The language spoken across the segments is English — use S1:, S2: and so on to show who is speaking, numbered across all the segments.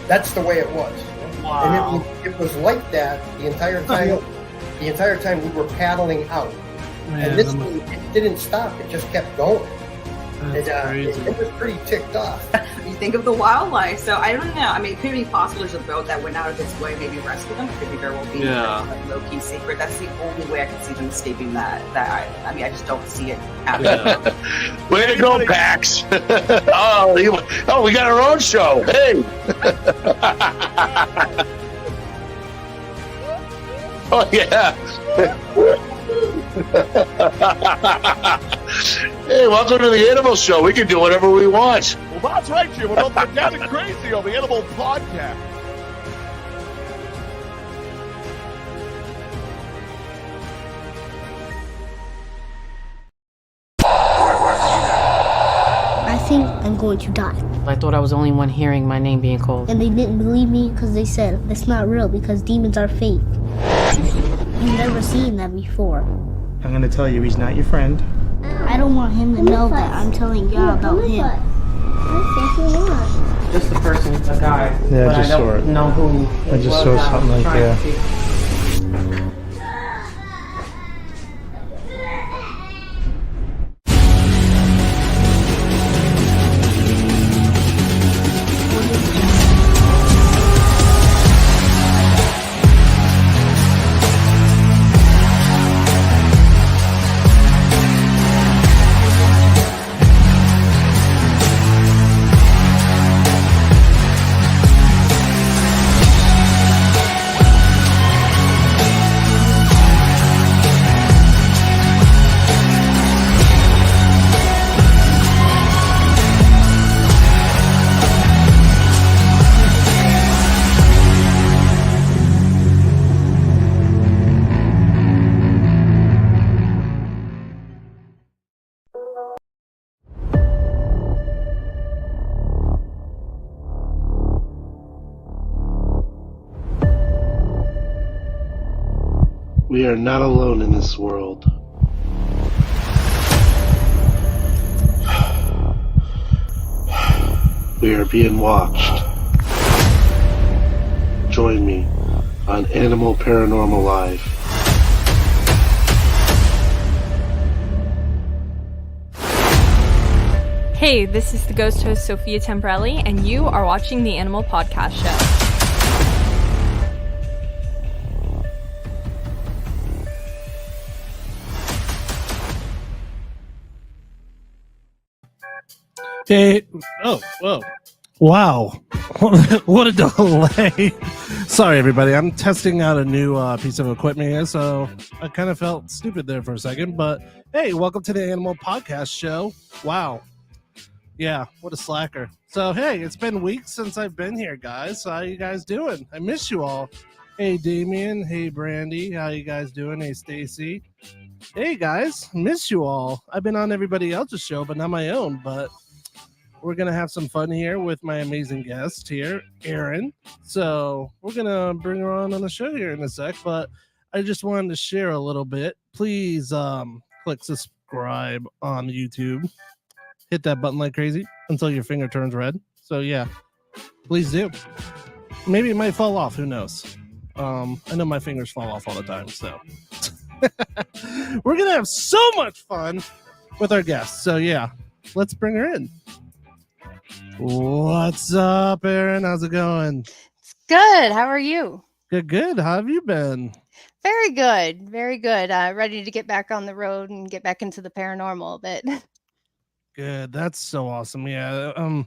S1: That's the way it was.
S2: Wow.
S1: And it was like that the entire time. The entire time we were paddling out.
S2: Man,
S1: And this thing, it didn't stop. It just kept going.
S2: that's crazy.
S1: It was pretty ticked off.
S3: You think of the wildlife. So I don't know. I mean, it could be possible there's a boat that went out of its way, maybe rescue them. It could be very well be a low-key secret. That's the only way I can see them escaping that. I mean, I just don't see it happening.
S4: Yeah. Way to go, Pax. Oh, we got our own show. Hey. Oh, yeah. Hey, welcome to the Animal Show. We can do whatever we want.
S5: Well, that's right, Jim. We're about down and crazy on the Animal Podcast.
S6: I think I'm going to die.
S7: I thought I was the only one hearing my name being called.
S6: And they didn't believe me because they said that's not real because demons are fake. You've never seen that before.
S8: I'm gonna tell you he's not your friend.
S6: I don't want him to know that I'm telling y'all about him.
S7: Just the person, a guy.
S8: Yeah,
S7: but
S8: just
S7: I
S8: saw it.
S7: don't know who.
S8: I just saw something like that.
S4: We are not alone in this world. We are being watched. Join me on Animal Paranormal Live.
S9: Hey, this is the ghost host Sophia Temprelli, and you are watching the Animal Podcast Show.
S2: Hey, oh, whoa. Wow. What a delay. Sorry, everybody. I'm testing out a new piece of equipment here, so I kind of felt stupid there for a second. But hey, welcome to the Animal Podcast Show. Wow. Yeah, what a slacker. So, hey, it's been weeks since I've been here, guys. How you guys doing? I miss you all. Hey, Damien. Hey, Brandy. How you guys doing? Hey, Stacy. Hey, guys. Miss you all. I've been on everybody else's show, but not my own. But we're going to have some fun here with my amazing guest here, Erin. So we're going to bring her on the show here in a sec, but I just wanted to share a little bit. Please click subscribe on YouTube. Hit that button like crazy until your finger turns red. So yeah, please do. Maybe it might fall off. Who knows? I know my fingers fall off all the time. So we're going to have so much fun with our guests. So yeah, let's bring her in. What's up, Erin? How's it going?
S10: It's good. How are you?
S2: Good. How have you been?
S10: Very good. Very good. Ready to get back on the road and get back into the paranormal a bit.
S2: Good. That's so awesome. Yeah.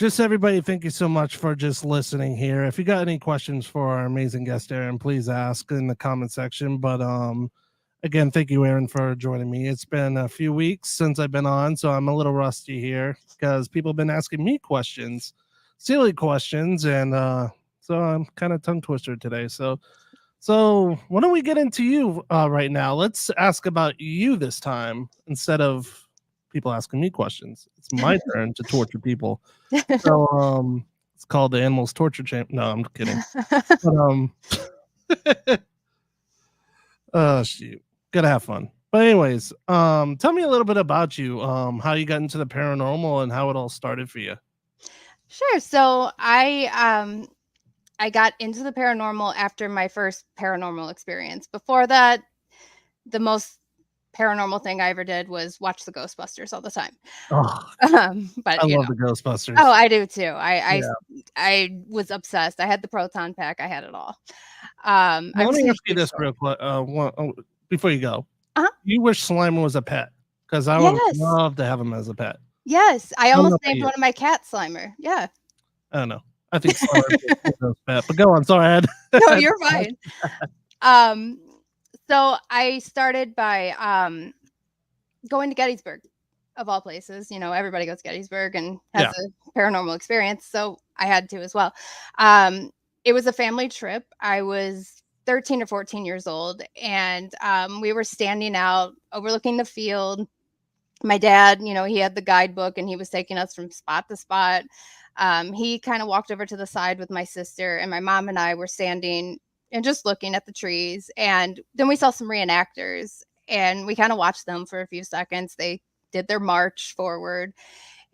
S2: Just everybody, thank you so much for just listening here. If you got any questions for our amazing guest, Erin, please ask in the comment section. But again, thank you, Erin, for joining me. It's been a few weeks since I've been on, so I'm a little rusty here because people have been asking me questions, silly questions, and so I'm kind of tongue twister today. So why don't we get into you right now? Let's ask about you this time instead of people asking me questions. It's my turn to torture people. So it's called the Animals Torture Champ. No, I'm kidding. But, oh shoot. Gotta have fun. But anyways, tell me a little bit about you, how you got into the paranormal and how it all started for you.
S10: Sure. So I got into the paranormal after my first paranormal experience. Before that, the most paranormal thing I ever did was watch the Ghostbusters all the time.
S2: Oh,
S10: But
S2: I
S10: you
S2: love
S10: know,
S2: the Ghostbusters.
S10: oh, I do too.
S2: Yeah.
S10: I was obsessed. I had the proton pack. I had it all.
S2: Well,
S10: I'm
S2: let
S10: just
S2: me
S10: gonna
S2: ask you
S10: keep
S2: this
S10: short.
S2: real quick. Before you go,
S10: Uh-huh.
S2: you wish Slimer was a pet? Because I would
S10: Yes.
S2: love to have him as a pet.
S10: Yes. I
S2: I don't know
S10: almost
S2: about
S10: named
S2: you.
S10: one of my cats Slimer. Yeah.
S2: I don't know. I think Slimer would be a cool pet. But go on. Sorry,
S10: No, you're fine. Um, so I started by going to Gettysburg, of all places. You know, everybody goes to Gettysburg and has
S2: Yeah.
S10: a paranormal experience, so I had to as well. Um, it was a family trip. I was 13 or 14 years old, and we were standing out overlooking the field. My dad, you know, he had the guidebook and he was taking us from spot to spot. He kind of walked over to the side with my sister, and my mom and I were standing and just looking at the trees. And then we saw some reenactors, and we kind of watched them for a few seconds. They did their march forward,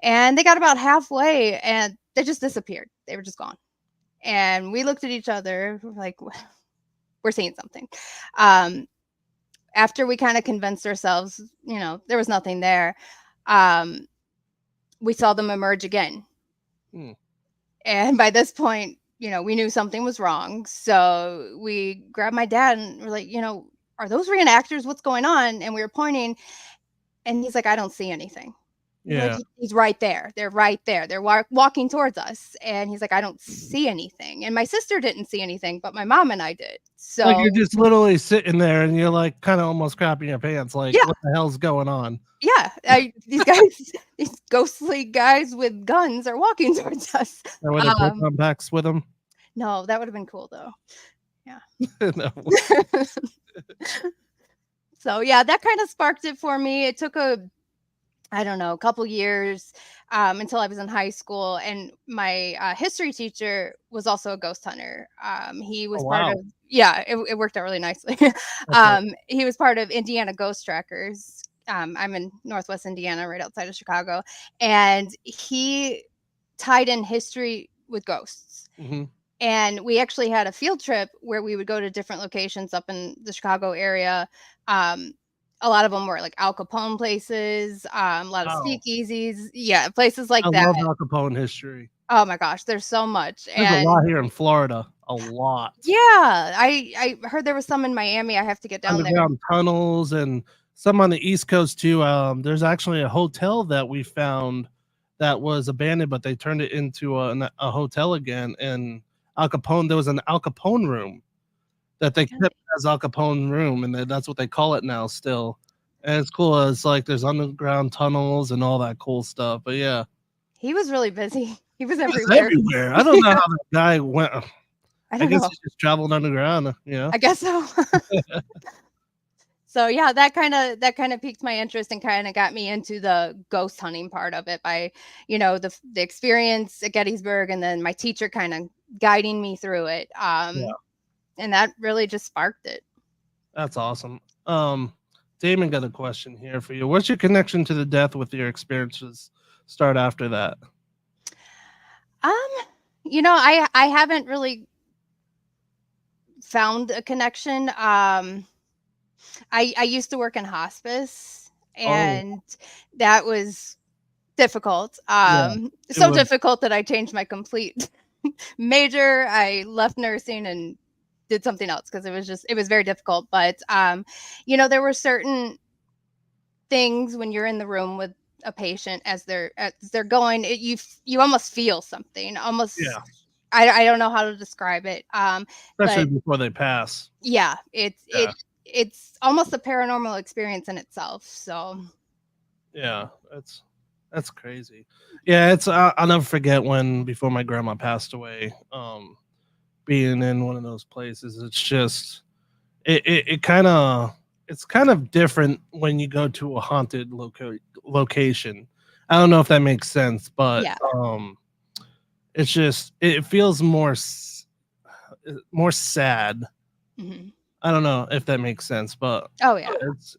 S10: and they got about halfway and they just disappeared. They were just gone. And we looked at each other like, we're seeing something. Um, After we kind of convinced ourselves, you know, there was nothing there, um, we saw them emerge again.
S2: Hmm.
S10: And by this point, you know, we knew something was wrong. So we grabbed my dad and we're like, you know, are those reenactors? What's going on? And we were pointing, and he's like, I don't see anything. We're like,
S2: Yeah.
S10: he's right there. They're right there. They're walking towards us. And he's like, I don't see anything. And my sister didn't see anything, but my mom and I did.
S2: Like you're
S10: So
S2: just literally sitting there and you're like kind of almost crapping your pants. Like,
S10: yeah,
S2: what the hell's going on?
S10: yeah. These guys, these ghostly guys with guns are walking towards us.
S2: And were there proton packs with them?
S10: No, that would have been cool though. Yeah.
S2: No.
S10: So yeah, that kind of sparked it for me. It took I don't know, a couple years until I was in high school, and my history teacher was also a ghost hunter. He was
S2: Oh,
S10: part
S2: wow.
S10: of it worked out really nicely. He was part of Indiana Ghost Trackers. I'm in Northwest Indiana, right outside of Chicago, and he tied in history with ghosts.
S2: Mm-hmm.
S10: And we actually had a field trip where we would go to different locations up in the Chicago area. A lot of them were like Al Capone places, a lot of
S2: Wow.
S10: speakeasies, yeah, places like
S2: I
S10: that.
S2: love Al Capone history.
S10: Oh my gosh, there's so much.
S2: There's a lot here in Florida. A lot.
S10: Yeah, I heard there was some in Miami. I have to get down there.
S2: Underground tunnels and some on the East Coast too. There's actually a hotel that we found that was abandoned, but they turned it into a hotel again. And Al Capone, there was an Al Capone room that they kept as Al Capone room, and that's what they call it now still. And it's cool. It's like there's underground tunnels and all that cool stuff. But yeah,
S10: He was really busy. He was
S2: he was
S10: everywhere.
S2: everywhere. I don't know how that guy went.
S10: I
S2: guess
S10: know.
S2: he just traveled underground. You know.
S10: I guess so. So yeah, that kind of piqued my interest and kind of got me into the ghost hunting part of it by, you know, the experience at Gettysburg, and then my teacher kind of guiding me through it.
S2: Yeah.
S10: And that really just sparked it.
S2: That's awesome. Damon got a question here for you. What's your connection to the death with your experiences start after that?
S10: You know, I haven't really found a connection. I used to work in hospice, and that was difficult. So difficult that I changed my complete major. I left nursing and did something else because it was very difficult. But you know, there were certain things when you're in the room with a patient as they're going, you almost feel something. Almost,
S2: yeah.
S10: I don't know how to describe it.
S2: Especially
S10: but,
S2: before they pass.
S10: Yeah, it's almost a paranormal experience in itself. So
S2: yeah, that's crazy. Yeah, it's I'll never forget when before my grandma passed away, being in one of those places. It's just it's kind of different when you go to a haunted location. I don't know if that makes sense, but
S10: yeah.
S2: It's just it feels more sad.
S10: Mm-hmm.
S2: I don't know if that makes sense, but
S10: oh yeah,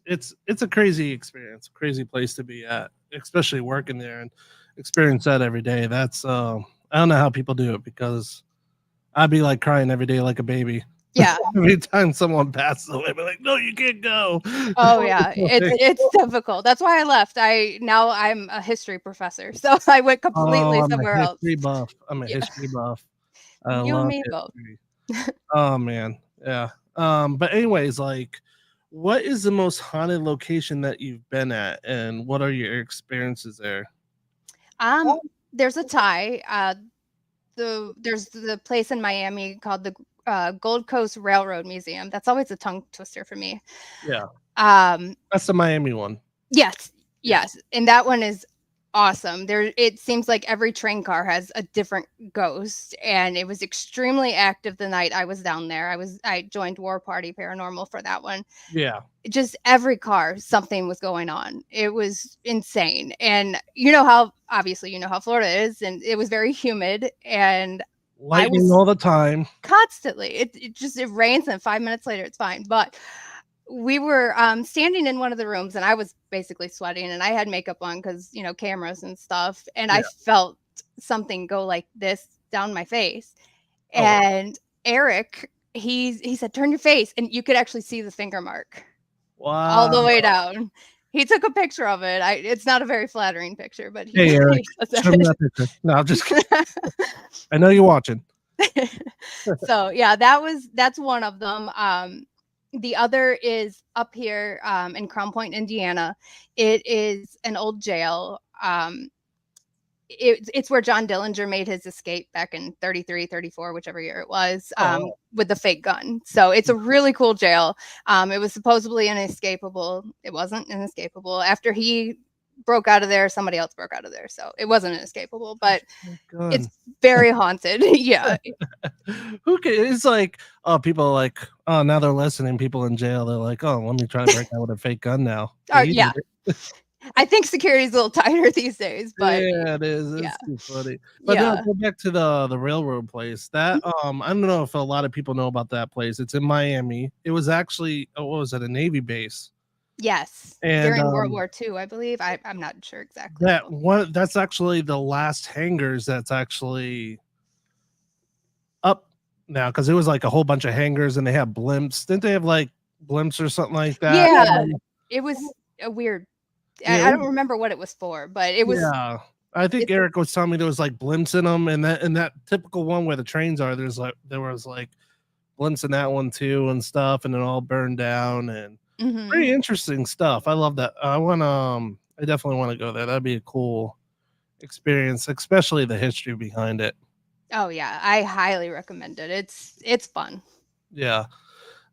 S2: it's a crazy experience, crazy place to be at, especially working there and experience that every day. That's I don't know how people do it because I'd be like crying every day like a baby.
S10: Yeah.
S2: Every time someone passes away, I'd be like, no, you can't go.
S10: Oh yeah, it's difficult. That's why I left. I'm a history professor, so I went completely
S2: I'm
S10: somewhere
S2: a
S10: else.
S2: history buff. I'm a
S10: Yeah.
S2: history buff. I
S10: You and
S2: love
S10: me both.
S2: history. Oh man, yeah. But anyways, like, what is the most haunted location that you've been at, and what are your experiences there?
S10: There's a tie. There's the place in Miami called the Gold Coast Railroad Museum. That's always a tongue twister for me.
S2: Yeah,
S10: Um,
S2: that's the Miami one.
S10: yes,
S2: Yeah.
S10: yes, and that one is awesome. It seems like every train car has a different ghost, and it was extremely active the night I was down there. I joined War Party Paranormal for that one.
S2: Yeah,
S10: Just every car, something was going on. It was insane. And you know how Florida is, and it was very humid, and I
S2: lightning
S10: was
S2: all the time.
S10: constantly. It rains and 5 minutes later it's fine. But we were standing in one of the rooms, and I was basically sweating, and I had makeup on because cameras and stuff, and I felt something go like this down my face. And Eric, he said, "Turn your face," and you could actually see the finger mark all
S2: Wow.
S10: the way down. He took a picture of it. It's not a very flattering picture, but
S2: Hey, Eric, show me that picture. No, I'm just kidding. I know you're watching.
S10: So yeah, that's one of them. The other is up here in Crown Point, Indiana. It is an old jail. It's where John Dillinger made his escape back in 33, 34, whichever year it was, with the fake gun. So it's a really cool jail. It was supposedly inescapable. It wasn't inescapable. After he broke out of there, somebody else broke out of there. So it wasn't inescapable, but it's very haunted. Yeah.
S2: Who can? It's like, oh, people are like, oh, now they're listening. People in jail, they're like, oh, let me try to break out with a fake gun now.
S10: Yeah. I think security's a little tighter these days, but
S2: yeah, it is. It's
S10: yeah.
S2: too funny. But no, go back to the railroad place. That I don't know if a lot of people know about that place. It's in Miami. It was actually, what was it, a Navy base?
S10: Yes,
S2: and
S10: during World War II, I believe. I'm not sure exactly.
S2: That's actually the last hangars that's actually up now, because it was like a whole bunch of hangars, and they have blimps. Didn't they have like blimps or something like that?
S10: Yeah, it was a weird. I don't remember what it was for, but it was.
S2: Yeah, I think Eric was telling me there was like blimps in them, and that typical one where the trains are. There was like blimps in that one too and stuff, and it all burned down, and pretty interesting stuff. I love that. I definitely want to go there. That'd be a cool experience, especially the history behind it.
S10: Oh yeah, I highly recommend it. It's fun.
S2: Yeah.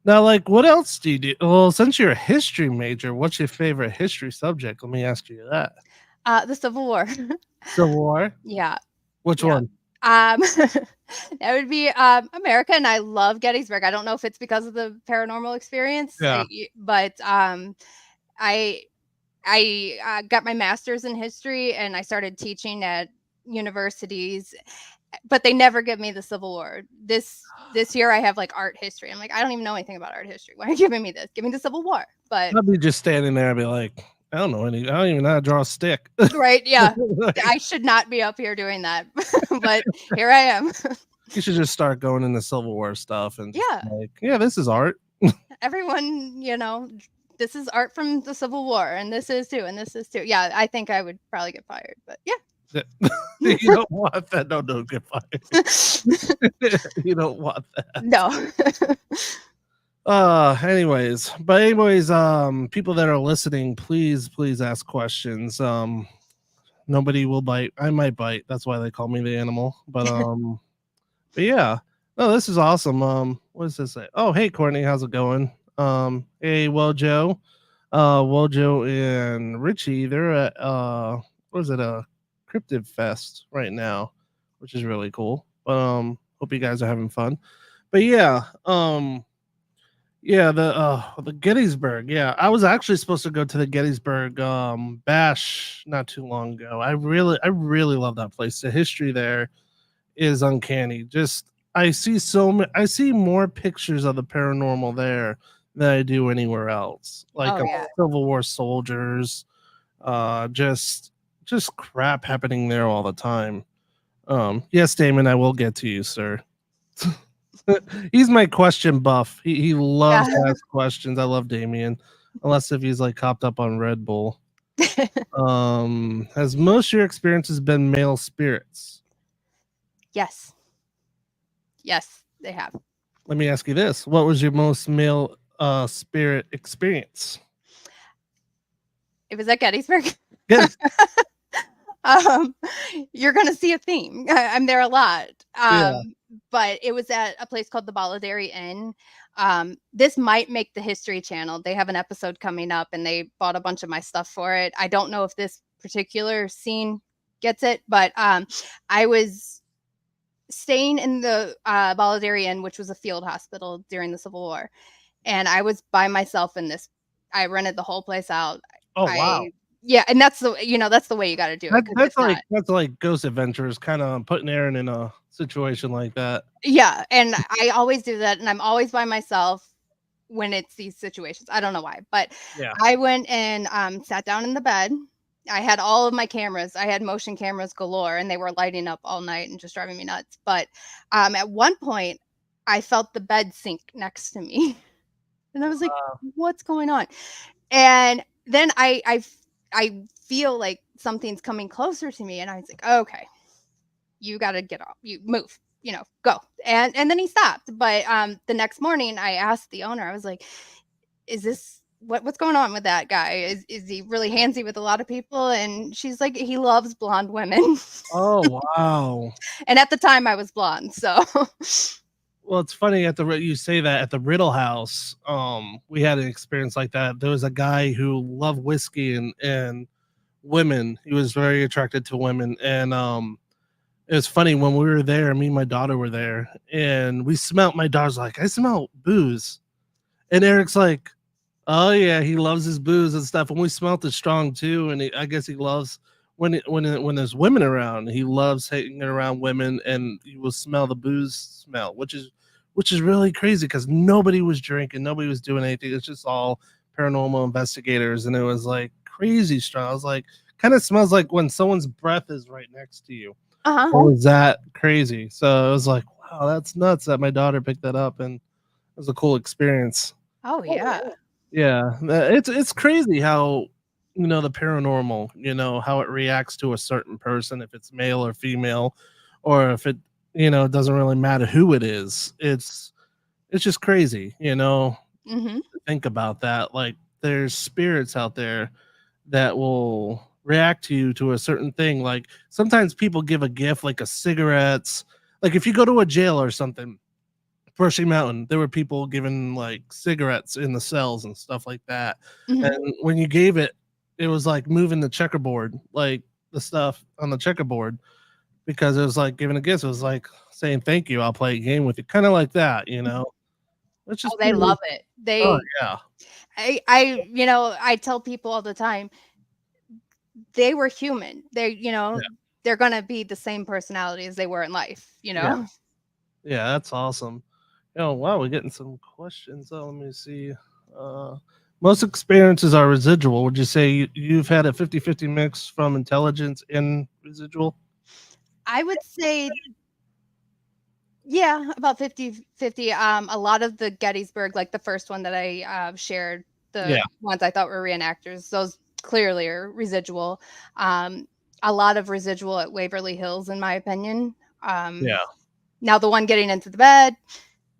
S2: Now, like, what else do you do? Well, since you're a history major, what's your favorite history subject? Let me ask you that.
S10: The Civil War.
S2: Civil War?
S10: Yeah.
S2: Which one?
S10: That would be America, and I love Gettysburg. I don't know if it's because of the paranormal experience, but I got my master's in history, and I started teaching at universities, but they never give me the Civil War. This year I have like art history. I'm like, I don't even know anything about art history. Why are you giving me this? Give me the Civil War. But
S2: I'd be just standing there. I'd be like, I don't know any. I don't even know how to draw a stick.
S10: Right? Yeah, I should not be up here doing that, but here I am.
S2: You should just start going into Civil War stuff and this is art.
S10: Everyone, this is art from the Civil War, and this is too, and this is too. Yeah, I think I would probably get fired, but yeah.
S2: You don't want that. No, don't get fired. You don't want that.
S10: No.
S2: Anyways, people that are listening, please ask questions. Nobody will bite. I might bite. That's why they call me the animal. But yeah. No, this is awesome. What does this say? Oh, hey Courtney, how's it going? Hey, Wojo. Wojo and Richie, they're at what is it, a Cryptid Fest right now, which is really cool. Hope you guys are having fun. But yeah, the Gettysburg. Yeah, I was actually supposed to go to the Gettysburg bash not too long ago. I really love that place. The history there is uncanny. Just I see more pictures of the paranormal there than I do anywhere else. Like Civil War soldiers, just crap happening there all the time. Yes, Damon, I will get to you, sir. He's my question buff. He loves to ask questions. I love Damien, unless if he's like hopped up on Red Bull. Has most of your experiences been male spirits?
S10: Yes. Yes, they have.
S2: Let me ask you this: what was your most male spirit experience?
S10: It was at Gettysburg.
S2: Yes.
S10: You're gonna see a theme. I'm there a lot.
S2: Yeah.
S10: But it was at a place called the Bolidary Inn. This might make the History Channel. They have an episode coming up, and they bought a bunch of my stuff for it. I don't know if this particular scene gets it, but I was staying in the Bolidary Inn, which was a field hospital during the Civil War, and I was by myself in this. I rented the whole place out.
S2: Oh wow.
S10: Yeah, and that's the that's the way you got to do it.
S2: That's like Ghost Adventures, kind of putting Erin in a situation like that.
S10: Yeah, and I always do that, and I'm always by myself when it's these situations. I don't know why, but
S2: Yeah.
S10: I went and sat down in the bed. I had all of my cameras. I had motion cameras galore, and they were lighting up all night and just driving me nuts. But at one point, I felt the bed sink next to me, and I was like, "What's going on?" And then I feel like something's coming closer to me, and I was like, "Okay, you got to get up, you move, go." And then he stopped. But the next morning, I asked the owner. I was like, "Is this what's going on with that guy? Is he really handsy with a lot of people?" And she's like, "He loves blonde women."
S2: Oh wow.
S10: And at the time, I was blonde, so.
S2: Well, it's funny you say that at the Riddle House. We had an experience like that. There was a guy who loved whiskey and women. He was very attracted to women, and it was funny when we were there. Me and my daughter were there, and we smelled. My daughter's like, "I smell booze," and Eric's like, "Oh yeah, he loves his booze and stuff." And we smelled it strong too. And I guess he loves when there's women around. He loves hanging around women, and you will smell the booze smell, which is really crazy because nobody was drinking, nobody was doing anything. It's just all paranormal investigators, and it was like crazy strong. I was like, kind of smells like when someone's breath is right next to you.
S10: Uh-huh.
S2: What was that crazy? So it was like, wow, that's nuts that my daughter picked that up, and it was a cool experience.
S10: Oh yeah.
S2: Yeah, it's crazy how the paranormal, how it reacts to a certain person, if it's male or female, or if it doesn't really matter who it is. It's just crazy,
S10: Mm-hmm.
S2: to think about that. Like there's spirits out there that will react to a certain thing. Like sometimes people give a gift, like a cigarettes. Like if you go to a jail or something. Pershing Mountain, there were people giving like cigarettes in the cells and stuff like that.
S10: Mm-hmm.
S2: And when you gave it, it was like moving the checkerboard, like the stuff on the checkerboard, because it was like giving a gift. It was like saying thank you. I'll play a game with you, kind of like that, It's just
S10: they love it.
S2: yeah.
S10: I tell people all the time, they were human. They're gonna be the same personality as they were in life.
S2: Yeah, that's awesome. Oh wow, we're getting some questions. Let me see. Most experiences are residual. Would you say you've had a 50-50 mix from intelligence and residual?
S10: I would say, yeah, about 50-50. A lot of the Gettysburg, like the first one that I shared, the ones I thought were reenactors, those clearly are residual. A lot of residual at Waverly Hills, in my opinion. Now the one getting into the bed,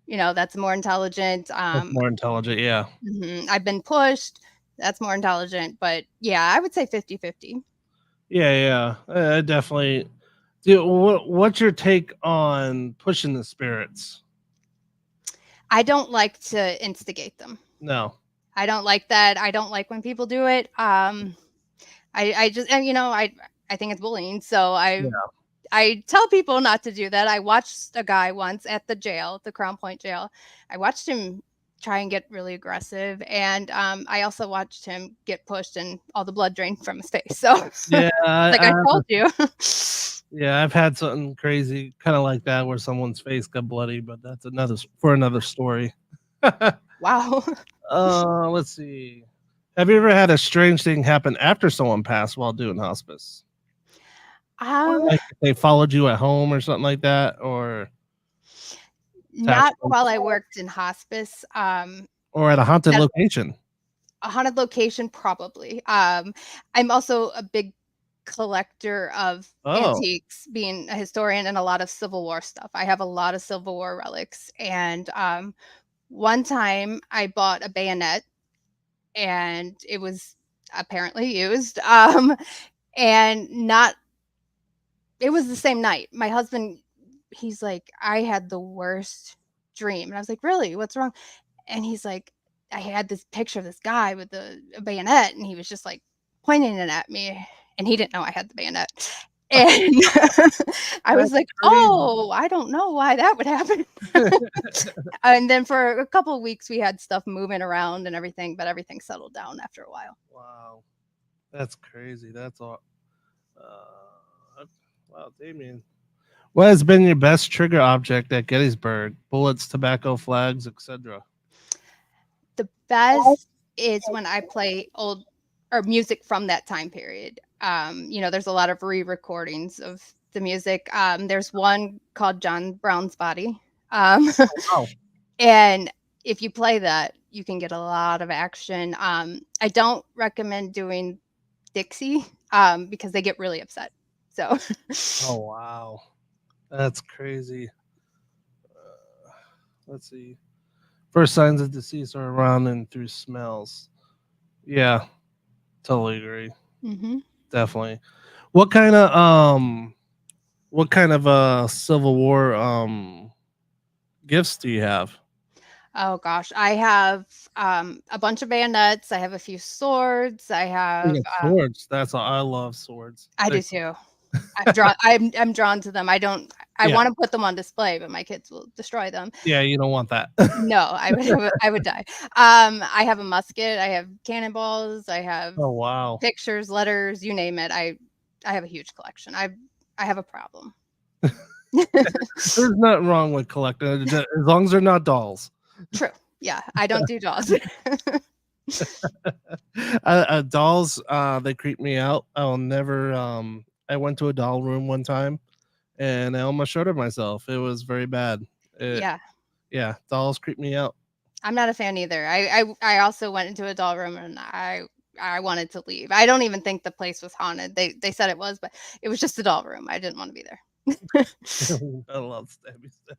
S10: that's more intelligent.
S2: That's more intelligent, yeah.
S10: Mm-hmm. I've been pushed. That's more intelligent. But yeah, I would say 50-50.
S2: Yeah. Definitely. Dude, what's your take on pushing the spirits?
S10: I don't like to instigate them.
S2: No.
S10: I don't like that. I don't like when people do it. I just, I think it's bullying. So I tell people not to do that. I watched a guy once at the jail, the Crown Point jail. I watched him try and get really aggressive. And I also watched him get pushed and all the blood drained from his face. So
S2: yeah,
S10: I told you.
S2: Yeah, I've had something crazy kind of like that where someone's face got bloody, but that's another story.
S10: Wow.
S2: Let's see. Have you ever had a strange thing happen after someone passed while doing hospice? Like if they followed you at home or something like that, or
S10: Not while I worked in hospice.
S2: Or at a haunted location.
S10: A haunted location, probably. I'm also a big collector of antiques, being a historian, and a lot of Civil War stuff. I have a lot of Civil War relics. And one time I bought a bayonet, and it was apparently used. And not, it was the same night. My husband, he's like, I had the worst dream. And I was like, really? What's wrong? And he's like, I had this picture of this guy with a bayonet, and he was just like pointing it at me, and he didn't know I had the bayonet. And I was like, oh, I don't know why that would happen. And then for a couple of weeks, we had stuff moving around and everything, but everything settled down after a while.
S2: Wow. That's crazy. That's all. Wow, Damien. What has been your best trigger object at Gettysburg? Bullets, tobacco, flags, etc.
S10: The best is when I play old or music from that time period. There's a lot of re-recordings of the music. There's one called John Brown's Body. And if you play that, you can get a lot of action. I don't recommend doing Dixie because they get really upset. So.
S2: Oh, wow. That's crazy. Let's see. First signs of decease are around and through smells. Yeah, totally agree.
S10: Mm-hmm.
S2: Definitely. What kind of Civil War gifts do you have?
S10: Oh gosh, I have a bunch of bayonets. I have a few swords. I have
S2: swords. That's all. I love swords.
S10: I do too. I'm drawn to them. I want to put them on display, but my kids will destroy them.
S2: Yeah, you don't want that.
S10: No, I would die. I have a musket. I have cannonballs. I have pictures, letters, you name it. I have a huge collection. I have a problem.
S2: There's nothing wrong with collecting as long as they're not dolls.
S10: True. Yeah, I don't do dolls.
S2: Dolls, they creep me out. I'll never. I went to a doll room one time, and I almost showed it myself. It was very bad. Yeah, dolls creep me out.
S10: I'm not a fan either. I also went into a doll room, and I wanted to leave. I don't even think the place was haunted. They said it was, but it was just a doll room. I didn't want to be there.
S2: I love stabby stuff.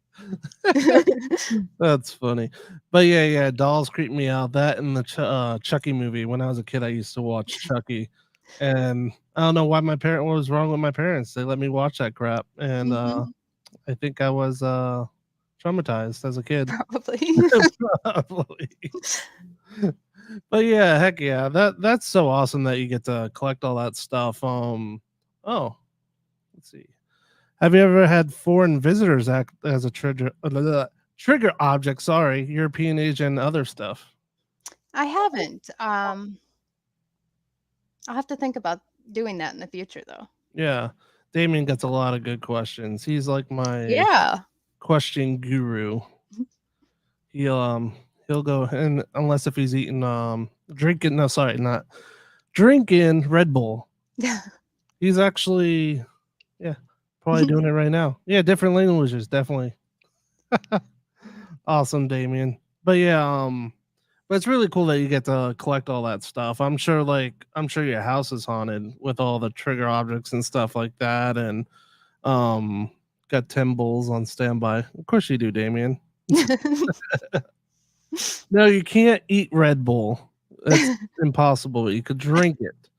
S2: That's funny. But yeah, dolls creep me out. That and the Chucky movie. When I was a kid, I used to watch Chucky, and I don't know why what was wrong with my parents. They let me watch that crap, and I think I was traumatized as a kid. Probably. But yeah, heck yeah, that's so awesome that you get to collect all that stuff. Let's see. Have you ever had foreign visitors act as a trigger object? Sorry, European, Asian, other stuff.
S10: I haven't. I'll have to think about doing that in the future, though.
S2: Yeah, Damien gets a lot of good questions. He's like my question guru. He'll go, and unless if he's eating drinking Red Bull. He's actually probably doing it right now. Yeah, different languages, definitely. Awesome, Damien. But yeah, but it's really cool that you get to collect all that stuff. I'm sure your house is haunted with all the trigger objects and stuff like that, and got 10 bulls on standby. Of course you do, Damien. No, you can't eat Red Bull. It's impossible. You could drink it.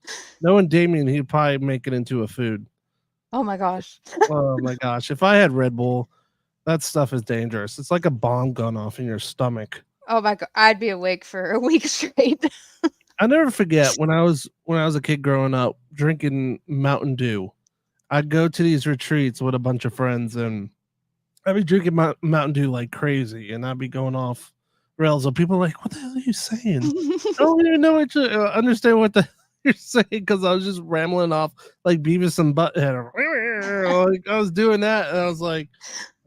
S2: Knowing Damien, he'd probably make it into a food.
S10: Oh my gosh.
S2: Oh my gosh. If I had Red Bull, that stuff is dangerous. It's like a bomb gun off in your stomach.
S10: Oh my god, I'd be awake for a week straight.
S2: I never forget when I was a kid growing up drinking Mountain Dew. I'd go to these retreats with a bunch of friends, and I'd be drinking Mountain Dew like crazy, and I'd be going off rails. And people are like, "What the hell are you saying?" I don't even know understand what the you're saying, because I was just rambling off like Beavis and Butthead. Like, I was doing that, and I was like,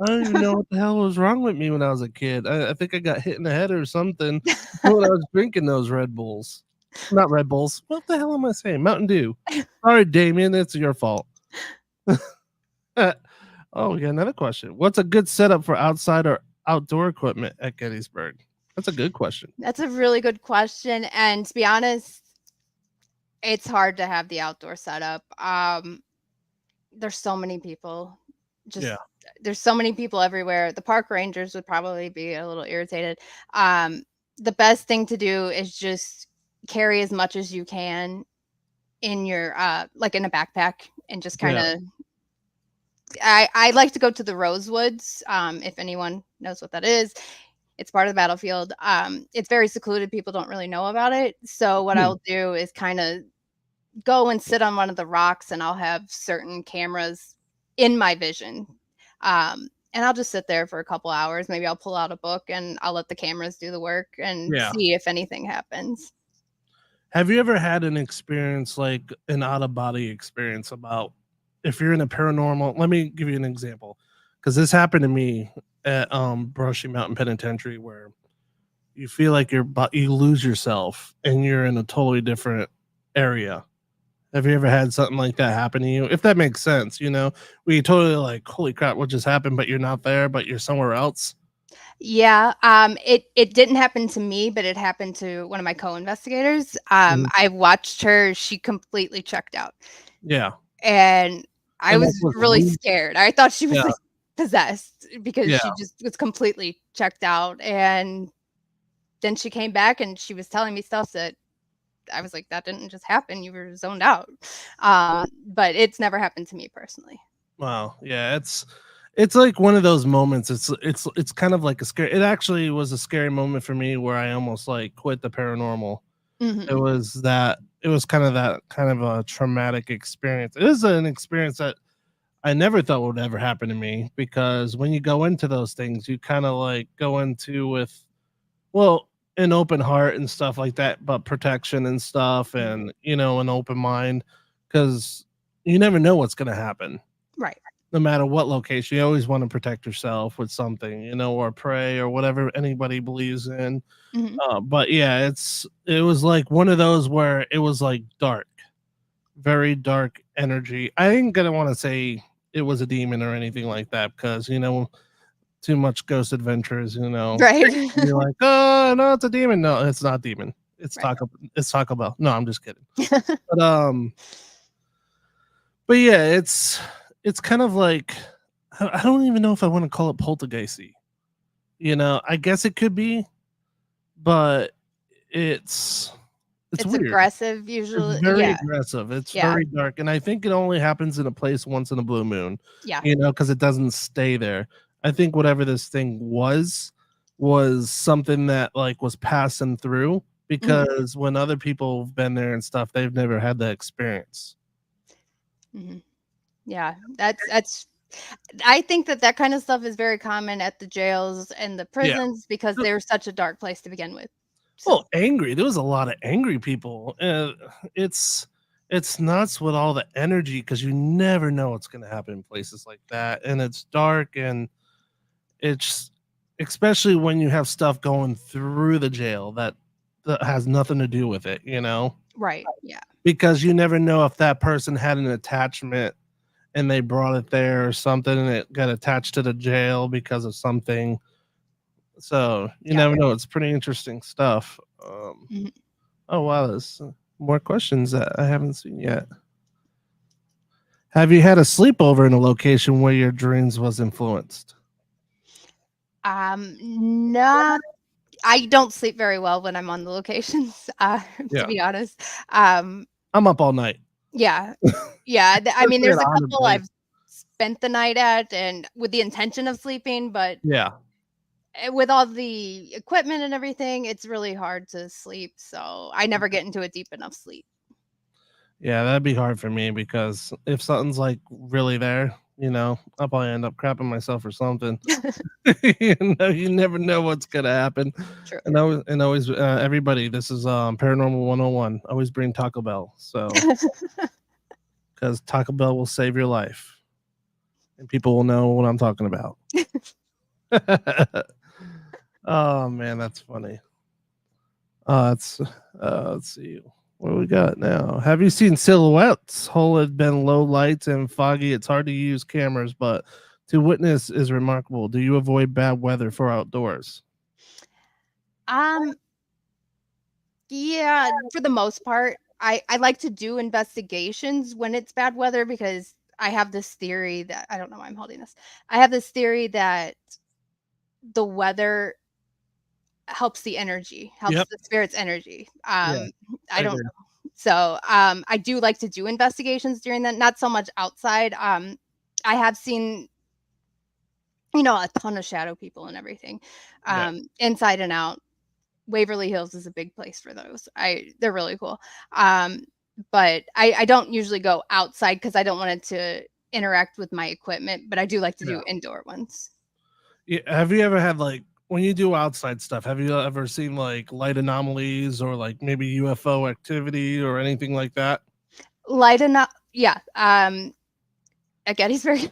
S2: I don't even know what the hell was wrong with me when I was a kid. I think I got hit in the head or something when I was drinking those Red Bulls. Not Red Bulls. What the hell am I saying? Mountain Dew. Sorry, Damien. It's your fault. Oh, we got another question. What's a good setup for outside or outdoor equipment at Gettysburg? That's a good question.
S10: That's a really good question. And to be honest, it's hard to have the outdoor setup. There's so many people. Just
S2: Yeah.
S10: there's so many people everywhere. The park rangers would probably be a little irritated. The best thing to do is just carry as much as you can in your like in a backpack and just kind
S2: Yeah.
S10: of I like to go to the Rosewoods. If anyone knows what that is, it's part of the battlefield. It's very secluded. People don't really know about it. So what
S2: Hmm.
S10: I'll do is kind of go and sit on one of the rocks, and I'll have certain cameras in my vision. And I'll just sit there for a couple hours. Maybe I'll pull out a book and I'll let the cameras do the work and
S2: Yeah.
S10: see if anything happens.
S2: Have you ever had an experience like an out of body experience about if you're in a paranormal? Let me give you an example because this happened to me at Brushy Mountain Penitentiary where you feel like you lose yourself and you're in a totally different area. Have you ever had something like that happen to you? If that makes sense, where you totally like, holy crap, what just happened? But you're not there, but you're somewhere else.
S10: Yeah, it didn't happen to me, but it happened to one of my co-investigators.
S2: Mhm.
S10: I watched her; she completely checked out,
S2: Yeah.
S10: and I
S2: And that
S10: was
S2: was
S10: really scared. I thought she was
S2: yeah,
S10: like possessed because
S2: yeah.
S10: she just was completely checked out. And then she came back and she was telling me stuff that I was like, that didn't just happen. You were zoned out. But it's never happened to me personally.
S2: Wow. Yeah, it's like one of those moments. It's kind of like a scary. It actually was a scary moment for me where I almost like quit the paranormal. It
S10: Mhm.
S2: was that it was kind of that kind of a traumatic experience. It is an experience that I never thought would ever happen to me because when you go into those things, you kind of like go into with well, an open heart and stuff like that, but protection and stuff and an open mind because you never know what's gonna happen.
S10: Right.
S2: No matter what location, you always want to protect yourself with something, or pray or whatever anybody believes in.
S10: Mhm.
S2: But yeah, it was like one of those where it was like dark, very dark energy. I ain't gonna want to say it was a demon or anything like that because too much ghost adventures.
S10: Right.
S2: You're like, oh no, it's a demon. No, it's not demon. It's
S10: Right.
S2: Taco Bell. No, I'm just kidding. But but yeah, it's kind of like I don't even know if I want to call it poltergeisty. I guess it could be, but it's
S10: It's
S2: weird.
S10: aggressive
S2: It's
S10: usually.
S2: very
S10: Yeah.
S2: aggressive. It's
S10: Yeah.
S2: very dark, and I think it only happens in a place once in a blue moon.
S10: Yeah.
S2: Because it doesn't stay there. I think whatever this thing was something that like was passing through because when other people have been there and stuff, they've never had that experience.
S10: Mhm. Yeah. That's I think that kind of stuff is very common at the jails and the
S2: Yeah.
S10: prisons because they're such a dark place to begin with. So,
S2: Well, angry. There was a lot of angry people. It's nuts with all the energy because you never know what's going to happen in places like that, and it's dark and it's especially when you have stuff going through the jail that has nothing to do with it.
S10: right. Yeah.
S2: Because you never know if that person had an attachment and they brought it there or something and it got attached to the jail because of something. So you
S10: Yeah.
S2: never know. It's pretty interesting stuff.
S10: Mhm.
S2: Oh wow, there's more questions that I haven't seen yet. Have you had a sleepover in a location where your dreams was influenced?
S10: Not I don't sleep very well when I'm on the locations, to
S2: Yeah.
S10: be honest. Um,
S2: I'm up all night.
S10: yeah. Yeah, I mean,
S2: Especially
S10: there's
S2: at
S10: a
S2: 100
S10: couple
S2: days.
S10: I've spent the night at and with the intention of sleeping, but
S2: Yeah.
S10: with all the equipment and everything, it's really hard to sleep, so I never get into a deep enough sleep.
S2: Yeah, that'd be hard for me because if something's like really there, I'll probably end up crapping myself or something. You never know what's gonna happen.
S10: True.
S2: And always, everybody, this is Paranormal 101. Always bring Taco Bell, so because Taco Bell will save your life, and people will know what I'm talking about. Oh man, that's funny. Let's see. What do we got now? Have you seen silhouettes? Hole had been low lights and foggy. It's hard to use cameras, but to witness is remarkable. Do you avoid bad weather for outdoors?
S10: Yeah, for the most part. I like to do investigations when it's bad weather because I have this theory that I don't know why I'm holding this. I have this theory that the weather helps the energy, helps
S2: Yep.
S10: the spirit's energy.
S2: Yeah,
S10: I don't
S2: agree.
S10: know. So I do like to do investigations during that, not so much outside. I have seen, a ton of shadow people and everything.
S2: Yeah.
S10: Inside and out. Waverly Hills is a big place for those. They're really cool. But I don't usually go outside because I don't want it to interact with my equipment, but I do like to do indoor ones.
S2: Yeah. Have you ever had like when you do outside stuff? Have you ever seen like light anomalies or like maybe UFO activity or anything like that?
S10: Light enough, yeah. At Gettysburg,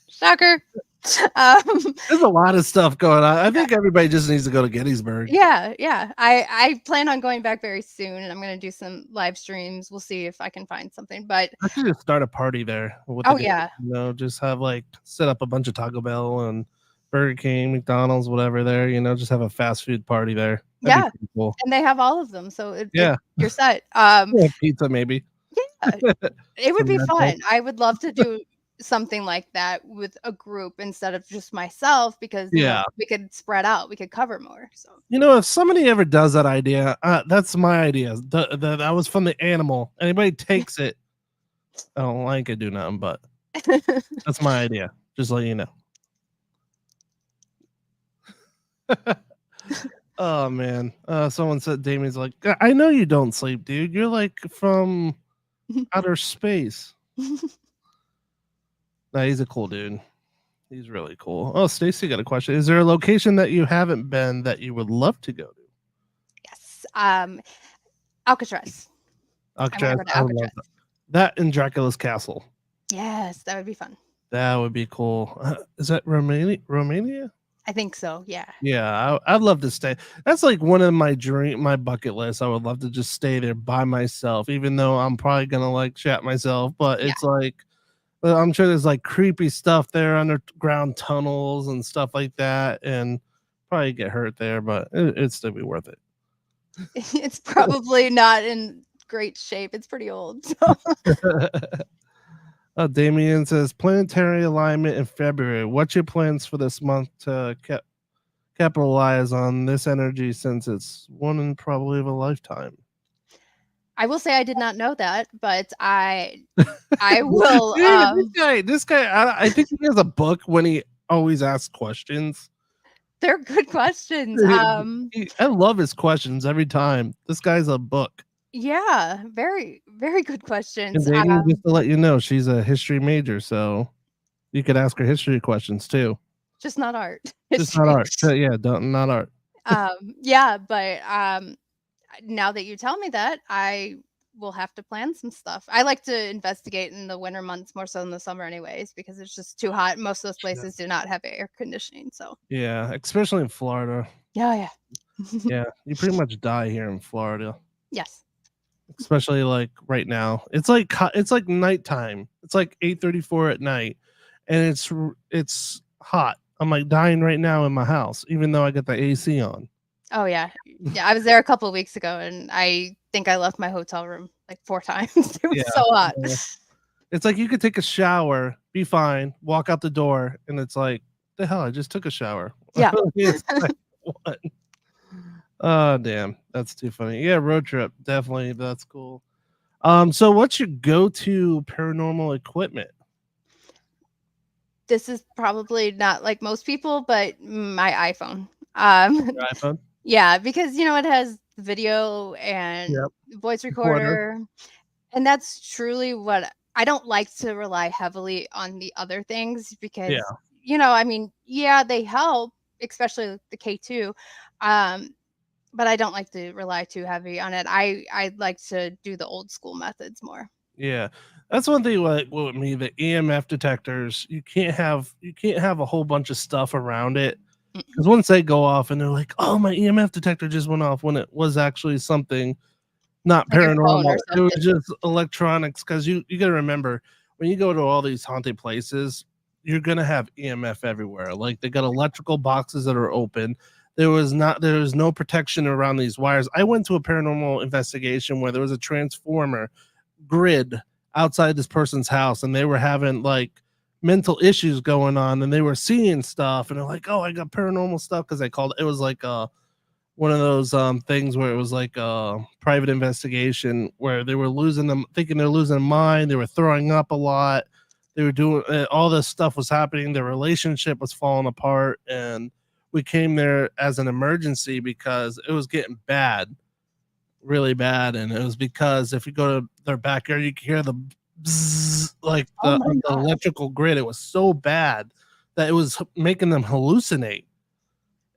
S10: shocker.
S2: There's a lot of stuff going on. I think everybody just needs to go to Gettysburg.
S10: Yeah. I plan on going back very soon, and I'm gonna do some live streams. We'll see if I can find something. But
S2: I should just start a party there.
S10: yeah,
S2: Just have like set up a bunch of Taco Bell and Burger King, McDonald's, whatever there. Just have a fast food party there. That'd be pretty cool.
S10: and they have all of them, so
S2: Yeah.
S10: you're set.
S2: Yeah, pizza maybe.
S10: Yeah, it would be
S2: Red
S10: fun.
S2: Bull.
S10: I would love to do something like that with a group instead of just myself because we could spread out, we could cover more. So
S2: If somebody ever does that idea, that's my idea. That was from the animal. Anybody takes it, I don't like it, do nothing. But that's my idea. Just let you know. Oh man. Someone said Damien's like, I know you don't sleep, dude. You're like from outer space. Nah, he's a cool dude. He's really cool. Oh, Stacy got a question. Is there a location that you haven't been that you would love to go to?
S10: yes, Alcatraz.
S2: Alcatraz.
S10: go to
S2: I would love
S10: Alcatraz.
S2: that in Dracula's castle.
S10: Yes, that would be fun.
S2: That would be cool. Is that Romania?
S10: I think so. Yeah.
S2: Yeah, I'd love to stay. That's like one of my bucket lists. I would love to just stay there by myself, even though I'm probably gonna like shat myself. But it's like, I'm sure there's like creepy stuff there, underground tunnels and stuff like that, and probably get hurt there, but it'd still be worth it.
S10: It's probably not in great shape. It's pretty old. So.
S2: Damien says planetary alignment in February. What's your plans for this month to capitalize on this energy since it's one in probably of a lifetime?
S10: I will say I did not know that, but I will.
S2: This guy, I think he has a book when he always asks questions.
S10: They're good questions.
S2: I love his questions every time. This guy's a book.
S10: Yeah, very, very good questions.
S2: And Damien, just to let you know, she's a history major, so you could ask her history questions too.
S10: Just not art.
S2: Just not art. Yeah, not art.
S10: Yeah, but now that you tell me that, I will have to plan some stuff. I like to investigate in the winter months more so than the summer anyways, because it's just too hot. Most of those places do not have air conditioning. So
S2: yeah, especially in Florida.
S10: Yeah.
S2: Yeah, you pretty much die here in Florida.
S10: Yes.
S2: Especially like right now. It's like nighttime. It's like 8:34 at night, and it's hot. I'm like dying right now in my house, even though I got the AC on.
S10: Oh yeah. I was there a couple of weeks ago, and I think I left my hotel room like 4 times. It was so hot.
S2: It's like you could take a shower, be fine, walk out the door, and it's like, the hell, I just took a shower.
S10: Yeah.
S2: It's like, what? Oh damn, that's too funny. Yeah, road trip, definitely. That's cool. So what's your go-to paranormal equipment?
S10: This is probably not like most people, but my iPhone.
S2: Your iPhone?
S10: Yeah, because it has video and voice recorder. And that's truly what I don't like to rely heavily on the other things because they help, especially the K2. But I don't like to rely too heavy on it. I like to do the old school methods more.
S2: Yeah, that's one thing. Like with me, the EMF detectors, you can't have a whole bunch of stuff around it because once they go off and they're like, "Oh, my EMF detector just went off," when it was actually something not
S10: Like your phone
S2: paranormal.
S10: or
S2: It was
S10: something.
S2: just electronics because you got to remember when you go to all these haunted places, you're gonna have EMF everywhere. Like they got electrical boxes that are open. There was no protection around these wires. I went to a paranormal investigation where there was a transformer grid outside this person's house, and they were having like mental issues going on, and they were seeing stuff, and they're like, "Oh, I got paranormal stuff," because they called it was like one of those things where it was like a private investigation where they were losing them, thinking they're losing their mind. They were throwing up a lot. They were doing all this stuff was happening. Their relationship was falling apart, and we came there as an emergency because it was getting bad, really bad. And it was because if you go to their backyard, you can hear the bzzz, like
S10: Oh my
S2: the
S10: gosh.
S2: electrical grid. It was so bad that it was making them hallucinate.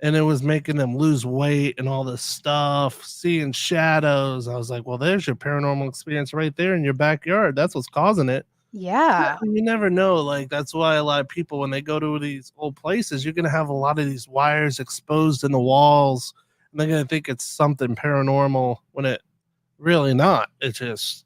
S2: And it was making them lose weight and all this stuff, seeing shadows. I was like, well, there's your paranormal experience right there in your backyard. That's what's causing it.
S10: Yeah.
S2: You never know. Like, that's why a lot of people, when they go to these old places, you're going to have a lot of these wires exposed in the walls. And they're going to think it's something paranormal when it really not. It's just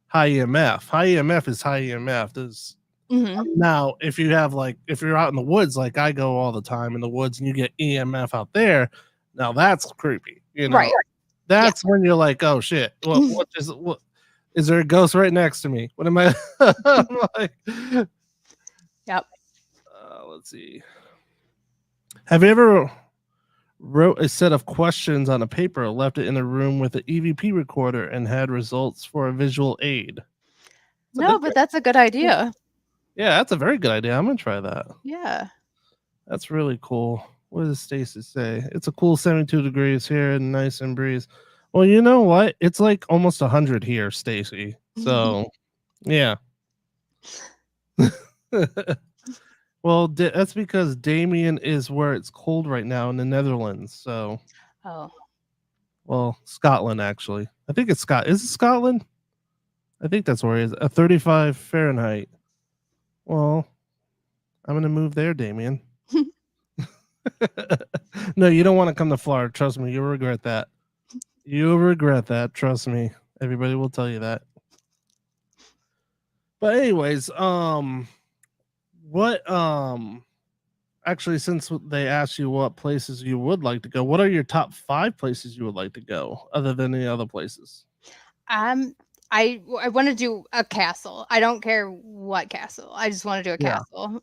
S2: high EMF. High EMF is high EMF. There's Now, if you're out in the woods, like I go all the time in the woods, and you get EMF out there, now that's creepy.
S10: Right.
S2: That's when you're like, oh shit, what is there a ghost right next to me? What am I? I'm like,
S10: Yep.
S2: let's see. Have you ever wrote a set of questions on a paper, left it in a room with an EVP recorder, and had results for a visual aid?
S10: No, but that's a good idea.
S2: Yeah, that's a very good idea. I'm gonna try that.
S10: Yeah.
S2: That's really cool. What does Stacy say? It's a cool 72 degrees here and nice and breeze. Well, you know what? It's like almost 100 here, Stacy. So, yeah. Well, that's because Damien is where it's cold right now in the Netherlands. So, well, Scotland actually. I think it's Is it Scotland? I think that's where it is. 35 Fahrenheit. Well, I'm gonna move there, Damien. No, you don't want to come to Florida. Trust me, you'll regret that. You'll regret that. Trust me. Everybody will tell you that. But anyways, what actually, since they asked you what places you would like to go, what are your top 5 places you would like to go other than any other places?
S10: I want to do a castle. I don't care what castle. I just want to do a castle.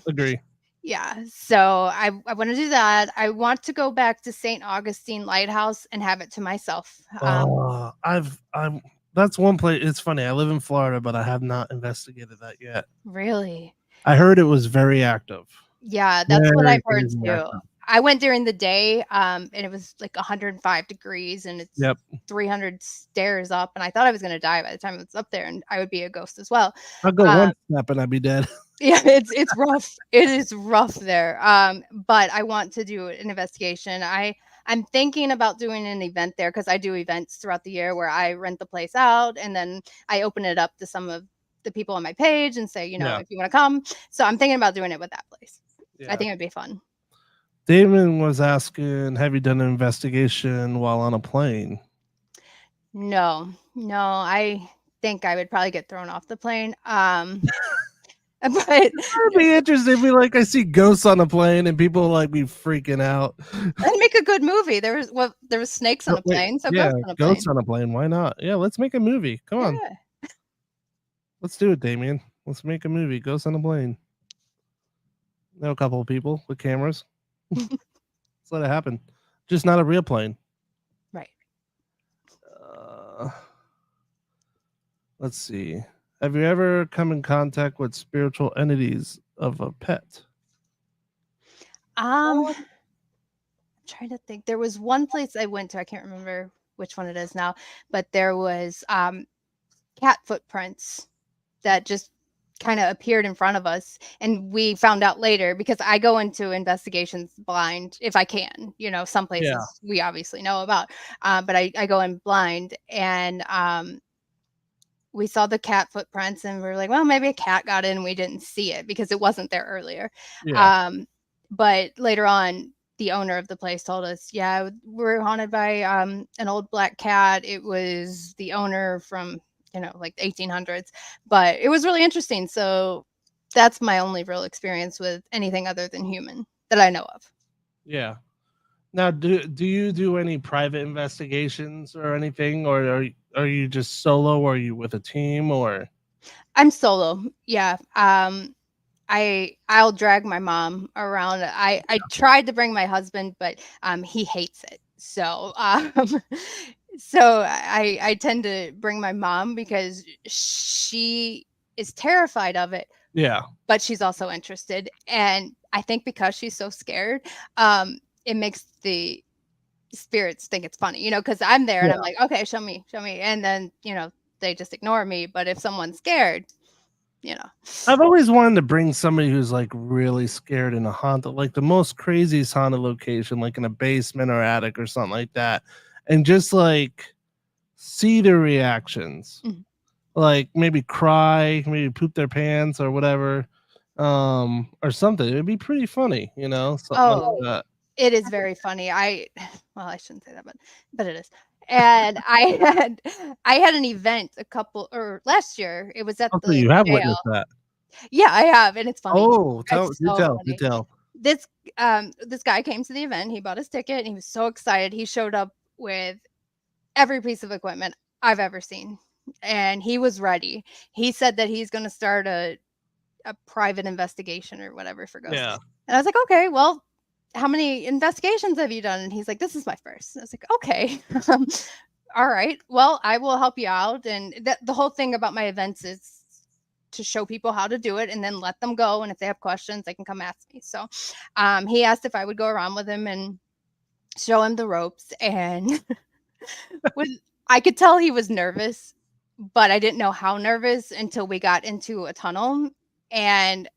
S2: Agree.
S10: Yeah. So I want to do that. I want to go back to St. Augustine Lighthouse and have it to myself.
S2: That's one place. It's funny. I live in Florida, but I have not investigated that yet.
S10: Really?
S2: I heard it was very active.
S10: Yeah, that's what I've heard
S2: crazy
S10: too.
S2: active.
S10: I went during the day, and it was like 105 degrees, and it's 300 stairs up, and I thought I was gonna die by the time it was up there, and I would be a ghost as well.
S2: I'll go one step and I'd be dead.
S10: Yeah, it's rough. It is rough there. But I want to do an investigation. I'm thinking about doing an event there because I do events throughout the year where I rent the place out and then I open it up to some of the people on my page and say, if you want to come. So I'm thinking about doing it with that place. Yeah. I think it'd be fun.
S2: Damon was asking, have you done an investigation while on a plane?
S10: No, I think I would probably get thrown off the plane. But
S2: it'd be interesting. Be like, I see ghosts on a plane, and people like be freaking out.
S10: And make a good movie. There was snakes on a plane, so
S2: ghosts on a plane. Why not? Yeah, let's make a movie. Come on, let's do it, Damien. Let's make a movie. Ghosts on a plane. Know a couple of people with cameras. Let's let it happen. Just not a real plane.
S10: Right.
S2: Let's see. Have you ever come in contact with spiritual entities of a pet?
S10: I'm trying to think. There was one place I went to. I can't remember which one it is now, but there was cat footprints that just kind of appeared in front of us, and we found out later because I go into investigations blind if I can. Some places we obviously know about, but I go in blind, and we saw the cat footprints and we were like, well, maybe a cat got in and we didn't see it because it wasn't there earlier. But later on, the owner of the place told us, yeah, we're haunted by an old black cat. It was the owner from, like the 1800s, but it was really interesting. So that's my only real experience with anything other than human that I know of.
S2: Yeah. Now, do you do any private investigations or anything, or are you just solo, or are you with a team, or?
S10: I'm solo. Yeah. I'll drag my mom around. I tried to bring my husband, but he hates it. So so I tend to bring my mom because she is terrified of it,
S2: Yeah.
S10: but she's also interested. And I think because she's so scared, it makes the spirits think it's funny, because I'm there and I'm like, okay, show me. And then, they just ignore me. But if someone's scared,
S2: I've always wanted to bring somebody who's like really scared in a haunted, like the most craziest haunted location, like in a basement or attic or something like that, and just like see their reactions, like maybe cry, maybe poop their pants or whatever, or something. It'd be pretty funny, something like that.
S10: It is very funny. Well, I shouldn't say that, but it is. And I had an event last year. It was at
S2: Also,
S10: the
S2: you have
S10: jail.
S2: witnessed that.
S10: Yeah, I have, and it's funny.
S2: Oh,
S10: It's so
S2: tell.
S10: This guy came to the event. He bought his ticket and he was so excited. He showed up with every piece of equipment I've ever seen, and he was ready. He said that he's going to start a private investigation or whatever for ghosts.
S2: Yeah.
S10: And I was like, okay, well, how many investigations have you done? And he's like, this is my first. I was like, okay. All right. Well, I will help you out. And the whole thing about my events is to show people how to do it and then let them go. And if they have questions, they can come ask me. So he asked if I would go around with him and show him the ropes. And I could tell he was nervous, but I didn't know how nervous until we got into a tunnel and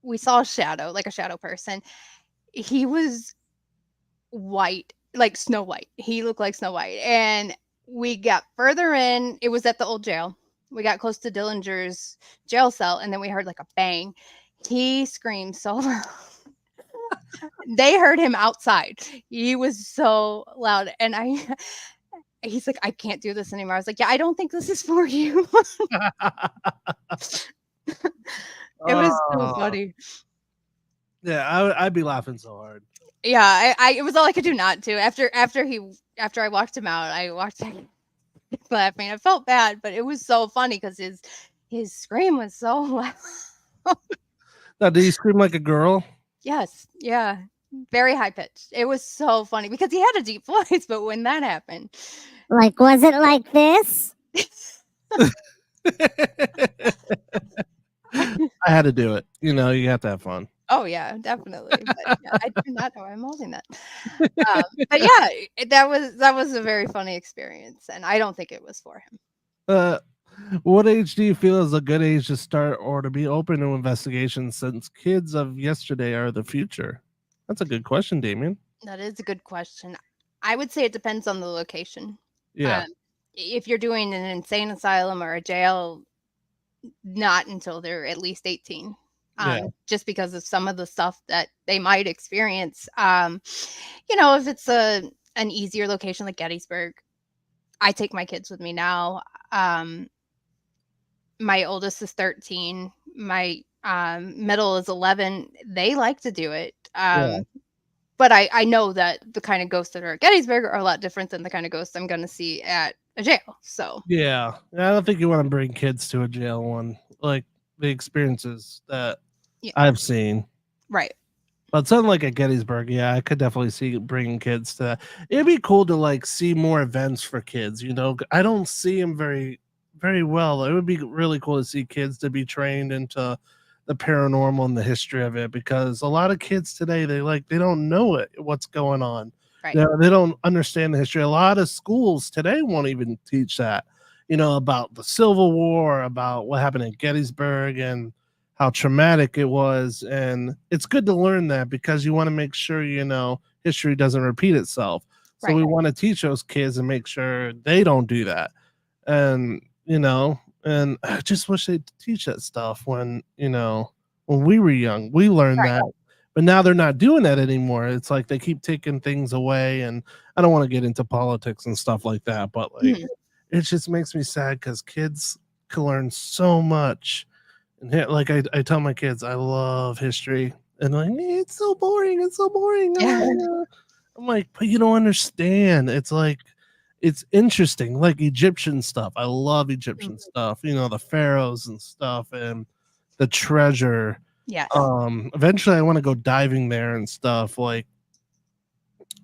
S10: we saw a shadow, like a shadow person. He was white, like Snow White. He looked like Snow White. And we got further in. It was at the old jail. We got close to Dillinger's jail cell, and then we heard like a bang. He screamed so loud. They heard him outside. He was so loud. And he's like, I can't do this anymore. I was like, yeah, I don't think this is for you. It was so funny.
S2: Yeah, I'd be laughing so hard.
S10: Yeah, it was all I could do not to. After I walked him out, I walked in laughing. I felt bad, but it was so funny because his scream was so loud.
S2: Now, did he scream like a girl?
S10: Yes, yeah, very high pitched. It was so funny because he had a deep voice, but when that happened,
S6: like, was it like this?
S2: I had to do it. You have to have fun.
S10: Oh yeah, definitely. But yeah, I do not know I'm holding that. But yeah, that was a very funny experience, and I don't think it was for him.
S2: What age do you feel is a good age to start or to be open to investigations, since kids of yesterday are the future? That's a good question, Damien.
S10: That is a good question. I would say it depends on the location.
S2: Yeah.
S10: If you're doing an insane asylum or a jail, not until they're at least 18. Just because of some of the stuff that they might experience. If it's an easier location like Gettysburg, I take my kids with me now. My oldest is 13. My middle is 11. They like to do it. But I know that the kind of ghosts that are at Gettysburg are a lot different than the kind of ghosts I'm going to see at a jail. So
S2: yeah, I don't think you want to bring kids to a jail one, like the experiences that I've seen.
S10: Right.
S2: But something like at Gettysburg, yeah, I could definitely see bringing kids to that. It'd be cool to like see more events for kids. I don't see them very, very well. It would be really cool to see kids to be trained into the paranormal and the history of it, because a lot of kids today, they don't know what's going on.
S10: Right.
S2: They don't understand the history. A lot of schools today won't even teach that, about the Civil War, about what happened at Gettysburg and how traumatic it was. And it's good to learn that because you want to make sure, history doesn't repeat itself. So we want to teach those kids and make sure they don't do that. And, and I just wish they'd teach that stuff when we were young. We learned that But now they're not doing that anymore. It's like they keep taking things away, and I don't want to get into politics and stuff like that, but like it just makes me sad because kids can learn so much. And like I tell my kids, I love history, and like it's so boring. It's so boring. I'm like, but you don't understand. It's like it's interesting, like Egyptian stuff. I love Egyptian stuff. You know, the pharaohs and stuff, and the treasure.
S10: Yes.
S2: Eventually, I want to go diving there and stuff. Like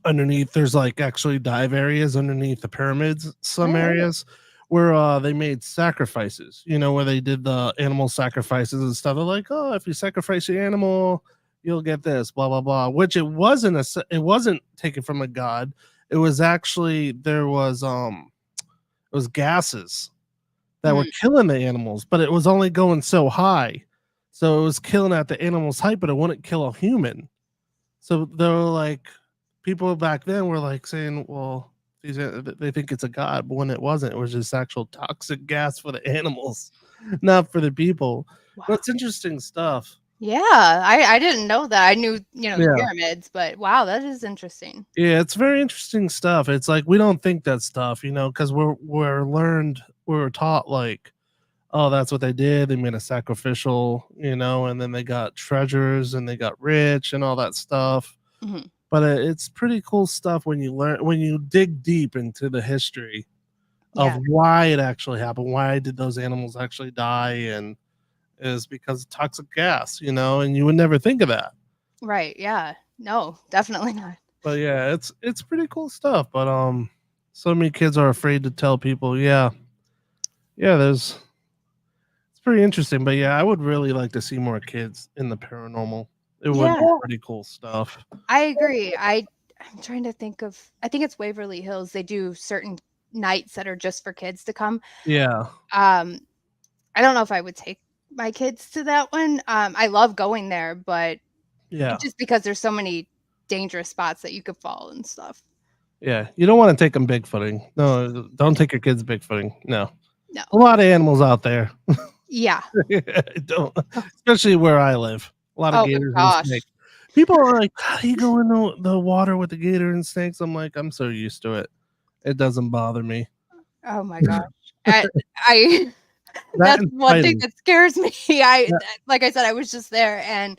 S2: underneath, there's like actually dive areas underneath the pyramids. Some areas where they made sacrifices. You know, where they did the animal sacrifices and stuff. They're like, oh, if you sacrifice your animal, you'll get this, blah blah blah. Which it wasn't taken from a god. It was actually it was gases that were killing the animals, but it was only going so high. So it was killing at the animal's height, but it wouldn't kill a human. So they were like, people back then were like saying, well, they think it's a god, but when it wasn't, it was just actual toxic gas for the animals, not for the people. Wow. But it's interesting stuff.
S10: Yeah, I didn't know that. I knew, the pyramids, but wow, that is interesting.
S2: Yeah, it's very interesting stuff. It's like we don't think that stuff, because we're taught like, oh, that's what they did. They made a sacrificial, and then they got treasures and they got rich and all that stuff. But it's pretty cool stuff when you dig deep into the history of why it actually happened. Why did those animals actually die? And is because of toxic gas, and you would never think of that.
S10: Right. Yeah. No, definitely not.
S2: But yeah, it's pretty cool stuff. But so many kids are afraid to tell people. Yeah, it's pretty interesting. But yeah, I would really like to see more kids in the paranormal. It would be pretty cool stuff.
S10: I agree. I'm trying to think of. I think it's Waverly Hills. They do certain nights that are just for kids to come.
S2: Yeah.
S10: I don't know if I would take my kids to that one. I love going there, but just because there's so many dangerous spots that you could fall and stuff.
S2: Yeah, you don't want to take them bigfooting. No, don't take your kids bigfooting. No. A lot of animals out there.
S10: Yeah.
S2: Don't, especially where I live. A lot of gators and snakes. People are like, how do you go in the water with the gator and snakes? I'm like, I'm so used to it. It doesn't bother me.
S10: Oh my gosh. That's one thing that scares me. Like I said, I was just there and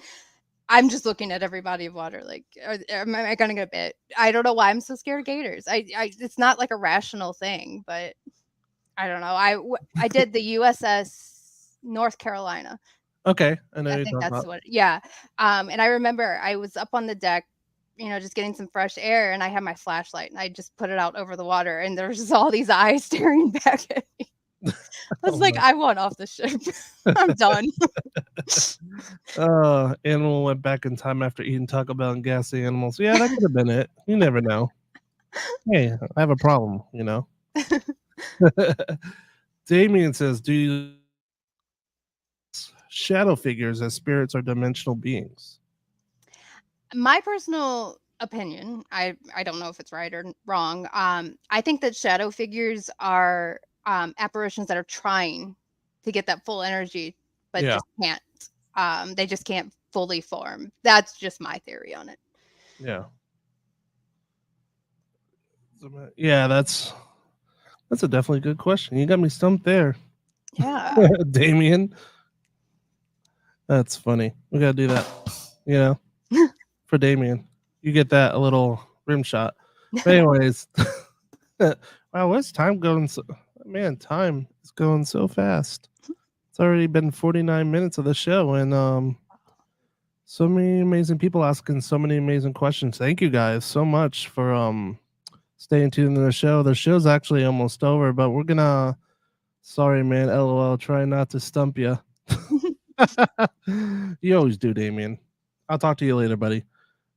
S10: I'm just looking at every body of water. Like, am I gonna get bit? I don't know why I'm so scared of gators. It's not like a rational thing, but I don't know. I did the USS North Carolina.
S2: Okay, I know.
S10: I think that's what. Yeah. And I remember I was up on the deck, just getting some fresh air, and I had my flashlight, and I just put it out over the water, and there was just all these eyes staring back at me. I was I want off the ship. I'm done.
S2: Animal went back in time after eating Taco Bell and gas the animals. Yeah, that could have been it. You never know. Hey, I have a problem, Damien says, do you shadow figures as spirits or dimensional beings?
S10: My personal opinion, I don't know if it's right or wrong. I think that shadow figures are apparitions that are trying to get that full energy, but just can't. They just can't fully form. That's just my theory on it.
S2: Yeah. Yeah, that's a definitely good question. You got me stumped there.
S10: Yeah.
S2: Damien. That's funny. We gotta do that. For Damien. You get that a little rim shot. But anyways. Wow, what's time going so man, time is going so fast. It's already been 49 minutes of the show, and so many amazing people asking so many amazing questions. Thank you guys so much for staying tuned to the show. The show's actually almost over, but we're gonna sorry man, LOL, try not to stump you. You always do, Damien. I'll talk to you later, buddy.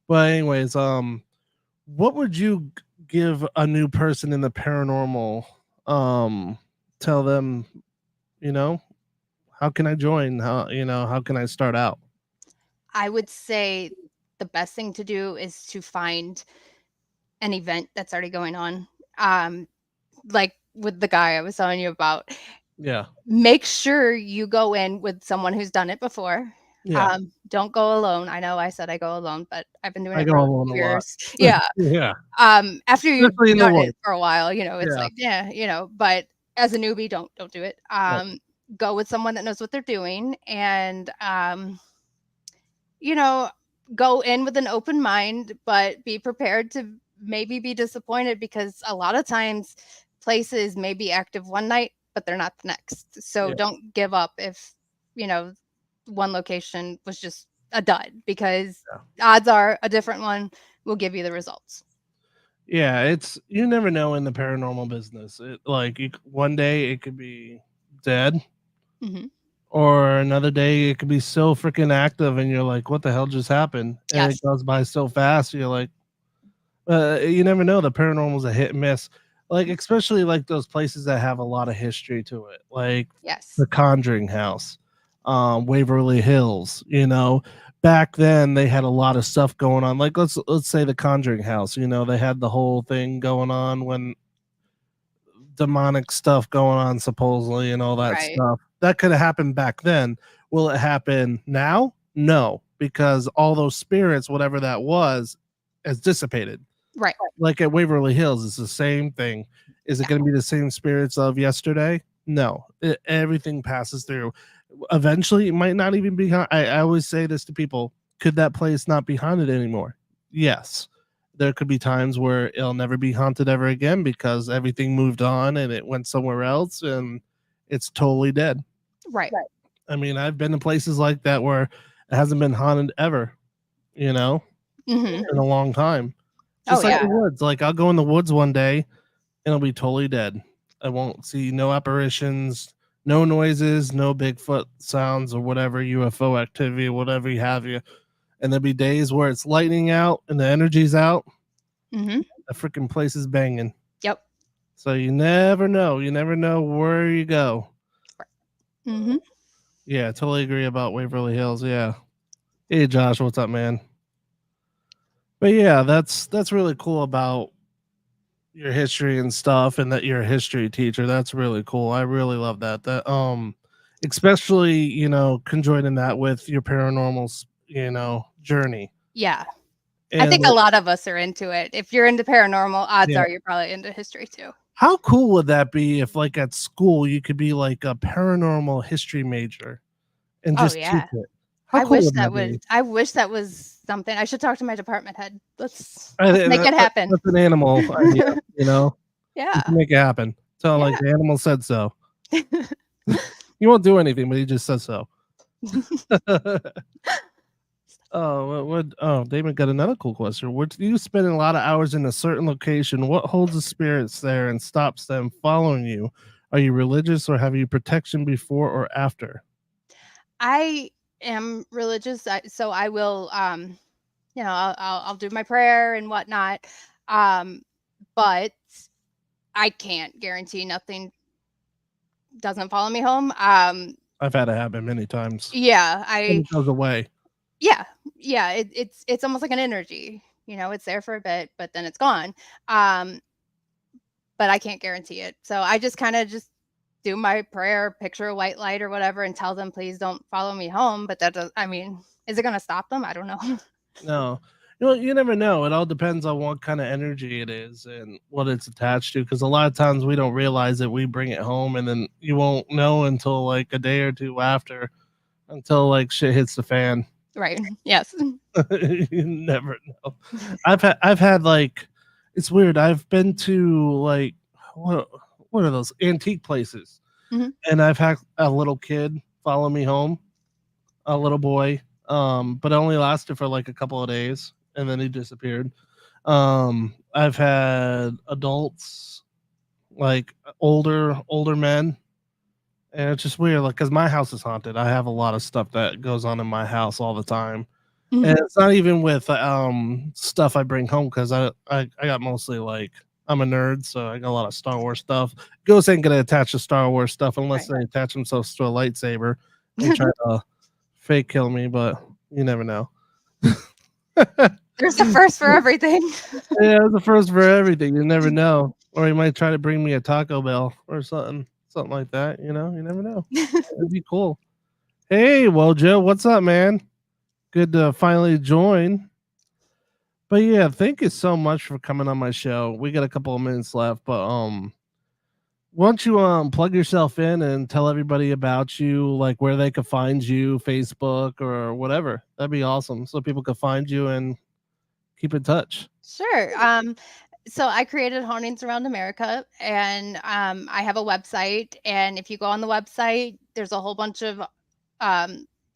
S2: But anyways, what would you give a new person in the paranormal? Tell them, how can I join? How can I start out?
S10: I would say the best thing to do is to find an event that's already going on. Like with the guy I was telling you about.
S2: Yeah.
S10: Make sure you go in with someone who's done it before.
S2: Yeah.
S10: Don't go alone. I know I said I go alone, but I've been doing
S2: I
S10: it
S2: go
S10: for
S2: alone a lot.
S10: years. Yeah.
S2: Yeah.
S10: After you've
S2: Especially in the
S10: done it
S2: woods.
S10: for a while, it's
S2: Yeah.
S10: like, but as a newbie, don't do it.
S2: Right.
S10: Go with someone that knows what they're doing, and you know, go in with an open mind, but be prepared to maybe be disappointed, because a lot of times places may be active one night, but they're not the next. So
S2: Yeah.
S10: don't give up if, one location was just a dud, because odds are a different one will give you the results.
S2: Yeah, you never know in the paranormal business. One day it could be dead,
S10: Hmm.
S2: or another day it could be so freaking active, and you're like, "What the hell just happened?" And
S10: Yes.
S2: it goes by so fast. You're like, you never know. The paranormal's a hit and miss. Like, especially like those places that have a lot of history to it, like
S10: Yes.
S2: the Conjuring House, Waverly Hills. Back then they had a lot of stuff going on. Like, let's say the Conjuring House. They had the whole thing going on when demonic stuff going on supposedly and all that
S10: Right.
S2: stuff. That could have happened back then. Will it happen now? No, because all those spirits, whatever that was, has dissipated.
S10: Right.
S2: Like at Waverly Hills, it's the same thing. Is it going to be the same spirits of yesterday? No, everything passes through. Eventually, it might not even be. I always say this to people: could that place not be haunted anymore? Yes. There could be times where it'll never be haunted ever again because everything moved on and it went somewhere else and it's totally dead.
S10: Right.
S2: I mean, I've been to places like that where it hasn't been haunted ever, in a long time. Just like the woods. Like, I'll go in the woods one day and it'll be totally dead. I won't see no apparitions, no noises, no Bigfoot sounds or whatever, UFO activity, whatever you have you. And there'll be days where it's lightning out and the energy's out.
S10: Mm-hmm.
S2: The freaking place is banging.
S10: Yep.
S2: So you never know. You never know where you go.
S10: Mm-hmm.
S2: Yeah, totally agree about Waverly Hills. Yeah. Hey, Josh, what's up, man? But yeah, that's really cool about your history and stuff, and that you're a history teacher. That's really cool. I really love that. Especially conjoining that with your paranormal journey.
S10: Yeah.
S2: And
S10: I think a lot of us are into it. If you're into paranormal, odds are you're probably into history too.
S2: How cool would that be if, like, at school you could be like a paranormal history major and just teach it? How
S10: I
S2: cool
S10: wish
S2: would
S10: that
S2: be?
S10: I wish that was something. I should talk to my department head. Let's make it happen.
S2: That's an animal idea,
S10: Yeah.
S2: You can make it happen. So like the animal said so. You won't do anything, but he just says so. Damon got another cool question. Would you spend a lot of hours in a certain location? What holds the spirits there and stops them following you? Are you religious or have you protection before or after?
S10: I am religious, so I will, I'll do my prayer and whatnot. But I can't guarantee nothing doesn't follow me home.
S2: I've had it happen many times.
S10: Yeah,
S2: And it goes away.
S10: Yeah, it's almost like an energy. It's there for a bit, but then it's gone. But I can't guarantee it. So I just kind of just do my prayer, picture a white light or whatever, and tell them, please don't follow me home. But that does, is it going to stop them? I don't know.
S2: No. You never know. It all depends on what kind of energy it is and what it's attached to. Because a lot of times we don't realize that we bring it home, and then you won't know until like a day or two after, until like shit hits the fan.
S10: Right. Yes.
S2: You never know. I've had like, it's weird. I've been to like what are those antique places, and I've had a little kid follow me home, a little boy, but it only lasted for like a couple of days, and then he disappeared. I've had adults, like older men. And it's just weird, like, because my house is haunted. I have a lot of stuff that goes on in my house all the time. And it's not even with stuff I bring home, because I got mostly, like, I'm a nerd, so I got a lot of Star Wars stuff. Ghosts ain't gonna attach to Star Wars stuff unless they attach themselves to a lightsaber and try to fake kill me, but you never know.
S10: There's a first for everything.
S2: Yeah, there's a first for everything. You never know. Or he might try to bring me a Taco Bell or something like that. You never know. It'd be cool. Hey, Wojo, what's up, man? Good to finally join. But yeah, thank you so much for coming on my show. We got a couple of minutes left, but why don't you plug yourself in and tell everybody about you, like where they could find you, Facebook or whatever. That'd be awesome, so people could find you and keep in touch.
S10: Sure. So I created Hauntings Around America, and I have a website. And if you go on the website, there's a whole bunch of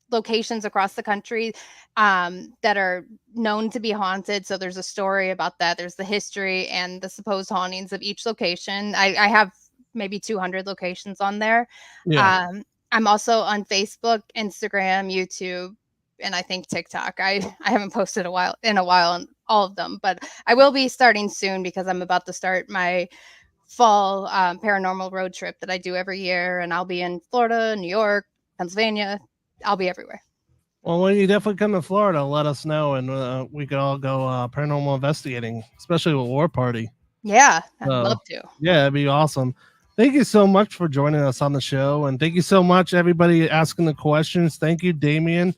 S10: locations across the country that are known to be haunted. So there's a story about that. There's the history and the supposed hauntings of each location. I have maybe 200 locations on there.
S2: Yeah.
S10: I'm also on Facebook, Instagram, YouTube, and I think TikTok. I haven't posted in a while on all of them, but I will be starting soon because I'm about to start my fall paranormal road trip that I do every year, and I'll be in Florida, New York, Pennsylvania. I'll be everywhere.
S2: Well, when you definitely come to Florida, let us know, and we could all go paranormal investigating, especially with War Party.
S10: Yeah, I'd love to.
S2: Yeah, it'd be awesome. Thank you so much for joining us on the show, and thank you so much, everybody asking the questions. Thank you, Damien.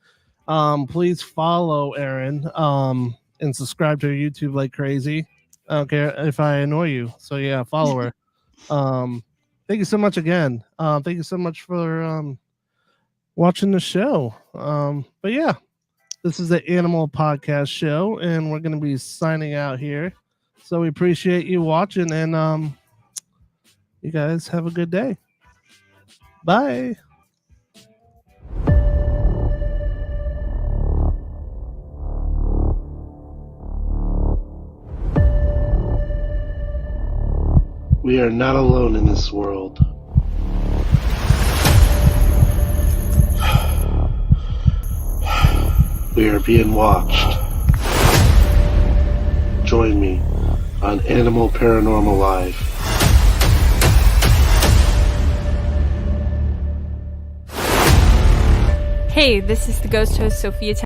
S2: Please follow Erin and subscribe to her YouTube like crazy. I don't care if I annoy you. So yeah, follow her. Thank you so much again. Thank you so much for watching the show. But yeah, this is the Animal Podcast Show, and we're going to be signing out here. So we appreciate you watching, and you guys have a good day. Bye.
S4: We are not alone in this world. We are being watched. Join me on Animal Paranormal Live.
S9: Hey, this is the ghost host Sophia